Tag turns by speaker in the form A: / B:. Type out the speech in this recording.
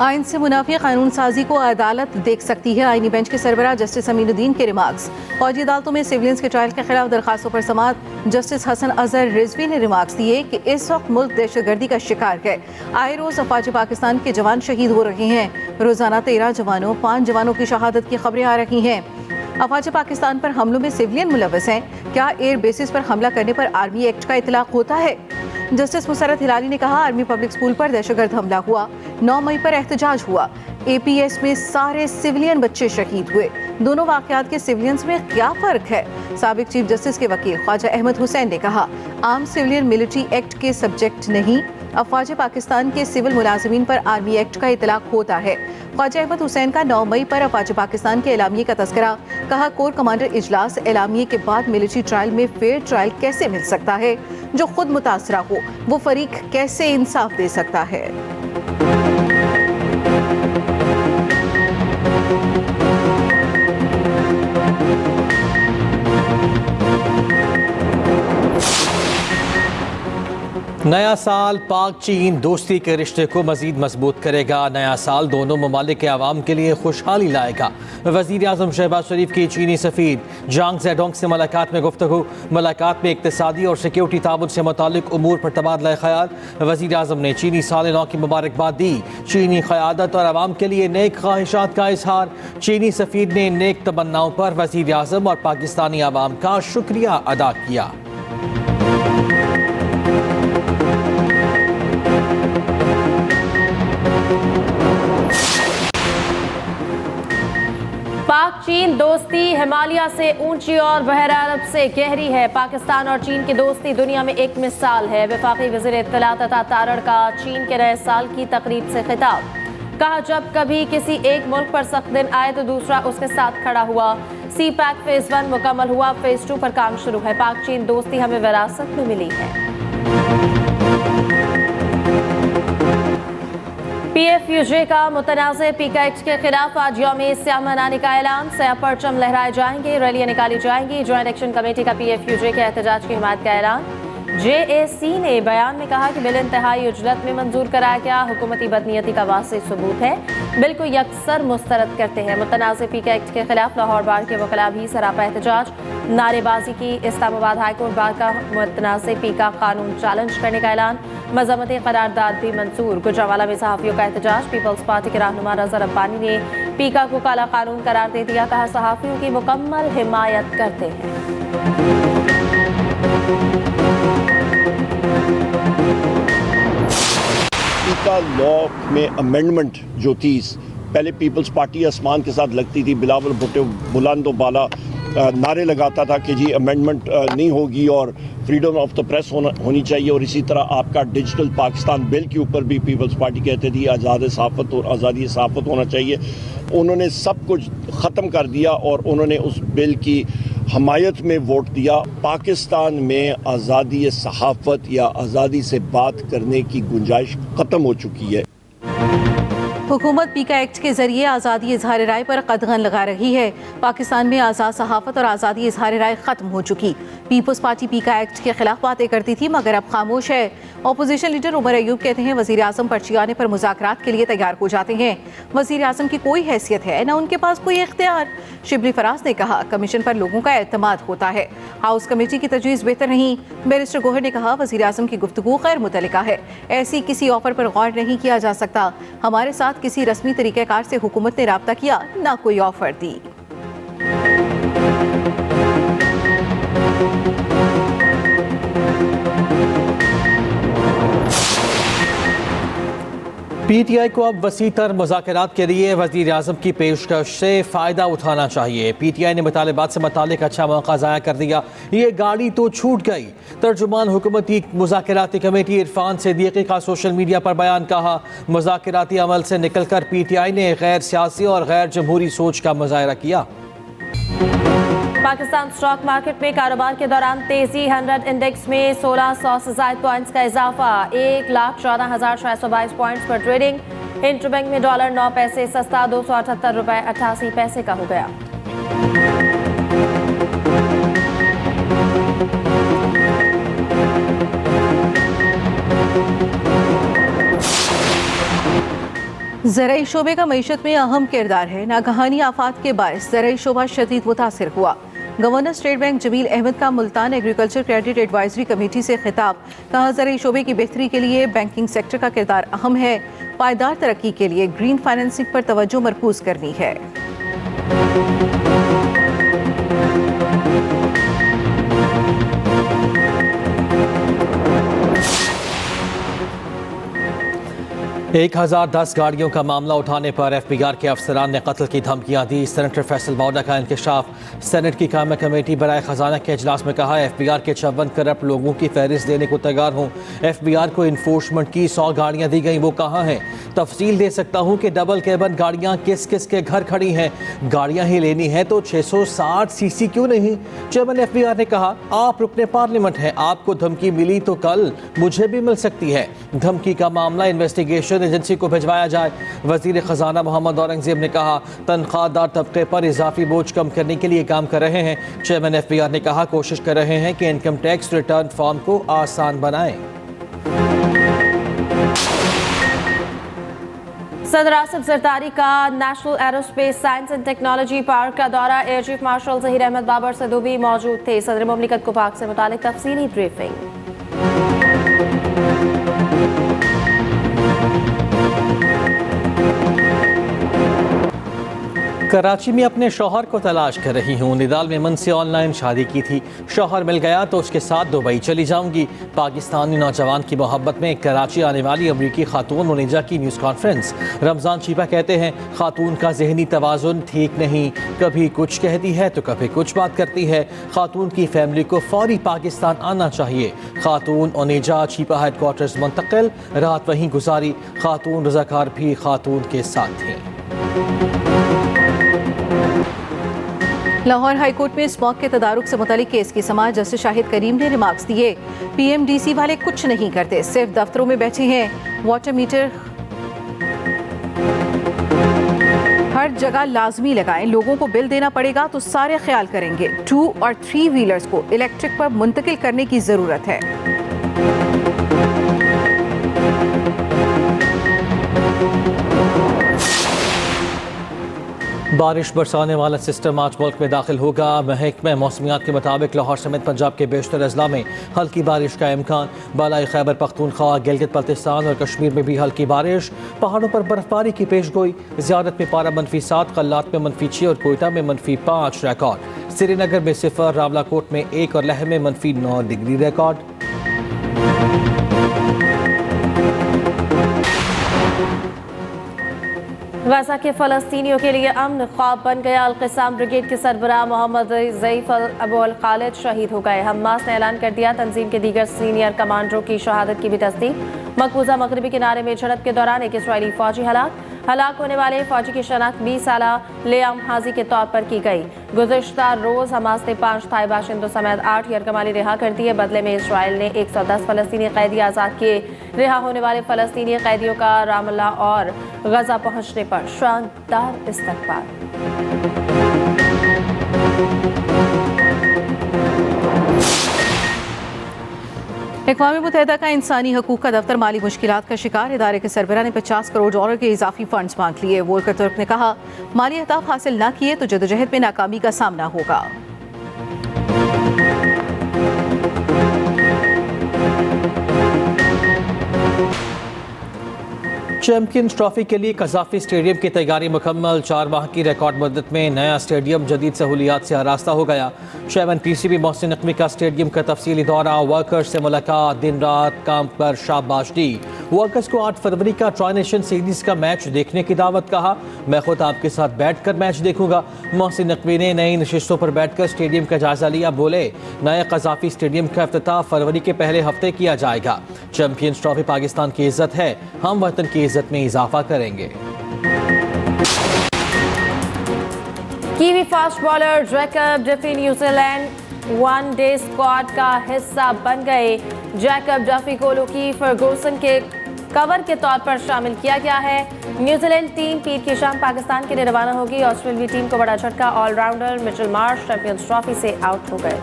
A: आइन से मुनाफी कानून साजी को अदालत देख सकती है। आइनी बेंच के सरबराह जस्टिस अमीनुद्दीन के रिमार्क्स। फौजी अदालतों में सिविलियंस के ट्रायल के खिलाफ दरखास्तों पर समाअत। जस्टिस हसन अजहर रिजवी ने रिमार्क्स दिए कि इस वक्त मुल्क दहशतगर्दी का शिकार है। आए रोज अफवाज पाकिस्तान के जवान शहीद हो रहे हैं। रोजाना 13 जवानों 5 जवानों की शहादत की खबरें आ रही हैं। अफवाज पाकिस्तान पर हमलों में सिविलियन मुलव्वस हैं। क्या एयर बेसिस पर हमला करने पर आर्मी एक्ट का इतलाक होता है? जस्टिस मुसरत हिलाली ने कहा, आर्मी पब्लिक स्कूल पर दहशतगर्द हमला हुआ, 9 मई पर एहतजाज हुआ, APS में सारे सिविलियन बच्चे शहीद हुए। दोनों वाकयात के सिविलियंस में क्या फर्क है? साबिक चीफ जस्टिस के वकील ख्वाजा अहमद हुसैन ने कहा, आम सिविलियन मिलिट्री एक्ट के सब्जेक्ट नहीं, अफवाज पाकिस्तान के सिविल मुलाजिमीन पर आर्मी एक्ट का इतलाक होता है। ख्वाजा अहमद हुसैन का 9 मई पर अफवाज पाकिस्तान के एलामिये का तस्करा। कहा, कोर कमांडर इजलास एलामिये के बाद मिलिट्री ट्रायल में फेयर ट्रायल कैसे मिल सकता है? जो खुद मुतासरा हो वो फरीक कैसे इंसाफ दे सकता है?
B: नया साल पाक चीन दोस्ती के रिश्ते को मजीद मजबूत करेगा। नया साल दोनों ममालिक के आवाम के लिए खुशहाली लाएगा। वज़ीर आज़म शहबाज शरीफ की चीनी सफ़ीर जांग ज़ेडोंग से मुलाकात में गुफ्तगू। मुलाकात में इक़्तिसादी और सिक्योरिटी ताउन से मुतालिक उमूर पर तबादला ख्याल। वज़ीर आज़म ने चीनी साल नौ की मुबारकबाद दी। चीनी क़यादत और आवाम के लिए नेक ख्वाहिशात का इजहार। चीनी सफ़ीर ने नेक तमन्नाओं पर वज़ीर आज़म और पाकिस्तानी आवाम का शुक्रिया अदा किया।
C: पाक चीन दोस्ती हिमालय से ऊंची और बहर अरब से गहरी है। पाकिस्तान और चीन की दोस्ती दुनिया में एक मिसाल है। वफाकी वज़ीर इत्तला तथा तारड़ का चीन के नए साल की तकरीब से खिताब। कहा, जब कभी किसी एक मुल्क पर सख्त दिन आए तो दूसरा उसके साथ खड़ा हुआ। सी पैक फेज 1 मुकम्मल हुआ, फेज 2 पर काम शुरू है। पाक चीन दोस्ती हमें विरासत में मिली है। PFUJ का मुतनाज़ पीका एक्ट के खिलाफ आज यौम स्याह मनाने का ऐलान। स्याह परचम लहराए जाएंगे, रैलियां निकाली जाएंगी। ज्वाइंट एक्शन कमेटी का PFUJ के एहतजाज की हिमायत का ऐलान। JAC ने बयान में कहा कि बिल इंतहाई उजलत में मंजूर कराया गया हुकूमती बदनीयती का वाज़ेह सबूत है। बिल को यकसर मुस्तरद करते हैं। मुतनाज़ पीका एक्ट के खिलाफ लाहौर बार के वकला भी सरापा एहतजाज। नारेबाजी की। इस्लामाबाद हाईकोर्ट बार का मुतनाज़ पीका कानून चैलेंज करने का ऐलान। मजम्मती करारदाद भी मंजूर। गुजरांवाला में सहाफ़ियों का एहतजाज। पीपल्स पार्टी के रहनुमा रज़ा रब्बानी ने पीका को काला कानून करार दे दिया। कहा, सहाफ़ियों की मुकम्मल हिमायत करते हैं।
D: पीका लॉ में अमेंडमेंट जो थी, पहले पीपल्स पार्टी आसमान के साथ लगती थी, बिलावल भुट्टो बुलंदो बाला नारे लगाता था कि जी अमेंडमेंट नहीं होगी और फ्रीडम ऑफ द प्रेस होनी चाहिए। और इसी तरह आपका डिजिटल पाकिस्तान बिल के ऊपर भी पीपल्स पार्टी कहते थी आज़ादी सहाफ़त होना चाहिए। उन्होंने सब कुछ ख़त्म कर दिया और उन्होंने उस बिल की हमायत में वोट दिया। पाकिस्तान में आज़ादी सहाफ़त या आज़ादी से बात करने की गुंजाइश ख़त्म हो चुकी है।
A: हुकूमत पीका एक्ट के जरिए आज़ादी इजहार राय पर कदगन लगा रही है। पाकिस्तान में आज़ाद सहाफ़त और आज़ादी इजहार राय ख़त्म हो चुकी। पीपल्स पार्टी पीका एक्ट के खिलाफ बातें करती थी मगर अब खामोश है। अपोजिशन लीडर उमर अयूब कहते हैं, वज़ीर आज़म पर्ची आने पर मुज़ाकरात के लिए तैयार हो जाते हैं। वज़ीर आज़म की कोई हैसियत है न उनके पास कोई इख्तियार। शिबली फराज ने कहा, कमीशन पर लोगों का एतमाद होता है, हाउस कमेटी की तजवीज़ बेहतर नहीं। बैरिस्टर गोहर ने कहा, वज़ीर आज़म की गुफ्तगू गैर मुतल्लिका है, ऐसी किसी ऑफर पर गौर नहीं किया जा सकता। हमारे साथ किसी रस्मी तरीक़ेकार से हुकूमत ने राब्ता किया, ना कोई ऑफर दी।
B: PTI को अब वसीतर मुज़ाकरात के लिए वज़ीर आज़म की पेशकश से फ़ायदा उठाना चाहिए। PTI ने मुतालिबात से मुतालिक अच्छा मौका ज़ाया कर दिया, ये गाड़ी तो छूट गई। तर्जुमान हुकूमती मुज़ाकराती कमेटी इरफान सिद्दीकी का सोशल मीडिया पर बयान। कहा, मुज़ाकराती अमल से निकल कर PTI ने गैर सियासी और गैर जमहूरी सोच का मुज़ाहरा किया।
C: पाकिस्तान स्टॉक मार्केट में कारोबार के दौरान तेजी। 100 इंडेक्स में 1600 से ज़ायद पॉइंट्स का इजाफा। 1,14,622 पॉइंट्स पर ट्रेडिंग। इंटरबैंक में डॉलर 9 पैसे सस्ता 278 रुपए 88 पैसे का हो गया।
A: ज़राई शोबे का मईशत में अहम किरदार है। नागहानी आफात के बायस ज़राई शोबा शदीद मुतासिर हुआ। Governor state bank Jamil Ahmad का Multan agriculture credit advisory committee से खिताब। कहा, ज़राई शोबे की बेहतरी के लिए बैंकिंग सेक्टर का किरदार अहम है। पायदार तरक्की के लिए ग्रीन फाइनेंसिंग पर तवज्जो मरकूज करनी है।
B: एक 1010 गाड़ियों का मामला उठाने पर FBI के अफसरान ने कत्ल की धमकियां दी। सेनेटर फैसल बाउडा का इंकशाफ। सेनेट की कायम कमेटी बराए खजाना के इजलास में कहा, FBI के 54 करप्ट लोगों की फहरिस्त देने को तैयार हूँ। FBI को इन्फोर्समेंट की 100 गाड़ियाँ दी गई, वो कहाँ हैं? तफसील दे सकता हूँ कि डबल कैबन गाड़ियाँ किस किस के घर खड़ी हैं। गाड़ियाँ ही लेनी है तो 660 CC क्यों नहीं? चेयरमैन FBI ने कहा, आप रुकने पार्लियामेंट हैं, आपको धमकी मिली तो कल मुझे भी मिल सकती है। धमकी का मामला इन्वेस्टिगेशन एजेंसी को भिजवाया जाए। वजीर खजाना मोहम्मद औरंगजेब ने कहा, तनख्वाहदार तबके पर इजाफी बोझ कम करने के लिए काम कर रहे हैं। चेयरमैन FBI ने कहा, कोशिश कर रहे हैं कि इनकम टैक्स रिटर्न फॉर्म को आसान बनाएं।
C: सदर आसिफ जरदारी का National Aerospace Science and Technology Park का दौरा। Air chief marshal Zaheer Ahmed Babar Sidhu भी मौजूद थे। सदर मुमलिकत को पार्क से मुतालिक तफसीली ब्रीफिंग।
B: कराची में अपने शौहर को तलाश कर रही हूँ। निदाल मेमन से ऑनलाइन शादी की थी, शौहर मिल गया तो उसके साथ दुबई चली जाऊंगी। पाकिस्तानी नौजवान की मोहब्बत में कराची आने वाली अमरीकी खातून मुनीजा की न्यूज़ कॉन्फ्रेंस। रमज़ान चीपा कहते हैं, खातून का जहनी तवाज़ुन ठीक नहीं, कभी कुछ कहती है तो कभी कुछ बात करती है। खातून की फैमिली को फौरी पाकिस्तान आना चाहिए। खातून ओनेजा चीपा हेडक्वार्टर्स मुंतकिल, रात वहीं गुजारी। खातून रज़ाकार भी खातून के साथ थी।
A: लाहौर हाईकोर्ट में स्मॉग के तदारुक से मुतालिक केस की समाअत जस्टिस शाहिद करीम ने रिमार्क्स दिए। PMDC वाले कुछ नहीं करते, सिर्फ दफ्तरों में बैठे हैं। वाटर मीटर हर जगह लाजमी लगाएं। लोगों को बिल देना पड़ेगा तो सारे ख्याल करेंगे। 2 और 3 व्हीलर्स को इलेक्ट्रिक पर मुंतकिल करने की जरूरत है।
B: बारिश बरसाने वाला सिस्टम आज मुल्क में दाखिल होगा। महकमा मौसमियात के मुताबिक लाहौर समेत पंजाब के बेशतर अजला में हल्की बारिश का इम्कान। बालाई खैबर पख्तूनख्वा, गिलगित बल्तिस्तान और कश्मीर में भी हल्की बारिश। पहाड़ों पर बर्फबारी की पेशगोई। ज़ियारत में पारा -7, कल्लात में -6 और कोयटा में -5 रिकॉर्ड। श्रीनगर में 0, रावलाकोट में 1 और लह में -9 डिग्री रिकॉर्ड।
C: गजा के फ़लस्तीनियों के लिए अमन ख्वाब बन गया। अल-क़िस्साम ब्रिगेड के सरबराह मोहम्मद ज़ईफ़ अबू अल-खालिद शहीद हो गए। हमास ने ऐलान कर दिया, तंजीम के दीगर सीनियर कमांडरों की शहादत की भी तस्दीक। मकबूजा मगरबी किनारे में झड़प के दौरान एक इसराइली फौजी हलाक होने वाले फौजी की शनाख्त 20 साला लियाम हाजी के तौर पर की गई। गुज़िश्ता रोज़ हमास ने 5 थाई बाशिंदों समेत 8 यरगमाली रिहा कर दिए। बदले में इसराइल ने 110 फ़लस्तीनी कैदी आज़ाद किए। रिहा होने वाले फ़लस्तीनी कैदियों का रामल्ला और गजा पहुंचने पर शानदार इस्तकबाल।
A: अक़वाम मुत्तहिदा का इंसानी हकूक़ का दफ्तर माली मुश्किलात का शिकार। इदारे के सरबराह ने $50 करोड़ के इजाफी फंड्स मांग लिए। वोल्कर तुर्क ने कहा, माली अहदाफ हासिल न किए तो जदोजहद में नाकामी का सामना होगा।
B: चैंपियंस ट्रॉफी के लिए कज़ाफ़ी स्टेडियम की तैयारी मुकम्मल। 4 माह की रिकॉर्ड मुद्दत में नया स्टेडियम जदीद सहूलियात से आरास्ता हो गया। चेयरमैन PCB मोहसिन नकवी का स्टेडियम का तफसीली दौरा। वर्कर्स से मुलाकात, दिन रात काम पर शाबाश दी। वर्कर्स को 8 फरवरी का ट्राई नेशन सीरीज का मैच देखने की दावत। कहा, मैं खुद आपके साथ बैठ कर मैच देखूंगा। मोहसिन नकवी ने नई नशिस्तों पर बैठ कर स्टेडियम का जायजा लिया। बोले, नए कज़ाफ़ी स्टेडियम का इफ्तिताह फरवरी के पहले हफ्ते किया जाएगा। चैंपियंस ट्रॉफी पाकिस्तान की इज्जत है, हम वतन की इज्जत में इजाफा करेंगे।
C: Kiwi fast bowler Jacob Duffy New Zealand one day squad का हिस्सा बन गए। जैकब डफी को लुकी फर्गूसन के कवर के तौर पर शामिल किया गया है। न्यूजीलैंड टीम पीर की शाम पाकिस्तान के लिए रवाना होगी। ऑस्ट्रेलियाई टीम को बड़ा झटका, allrounder Mitchell Marsh Champions Trophy से आउट हो गए।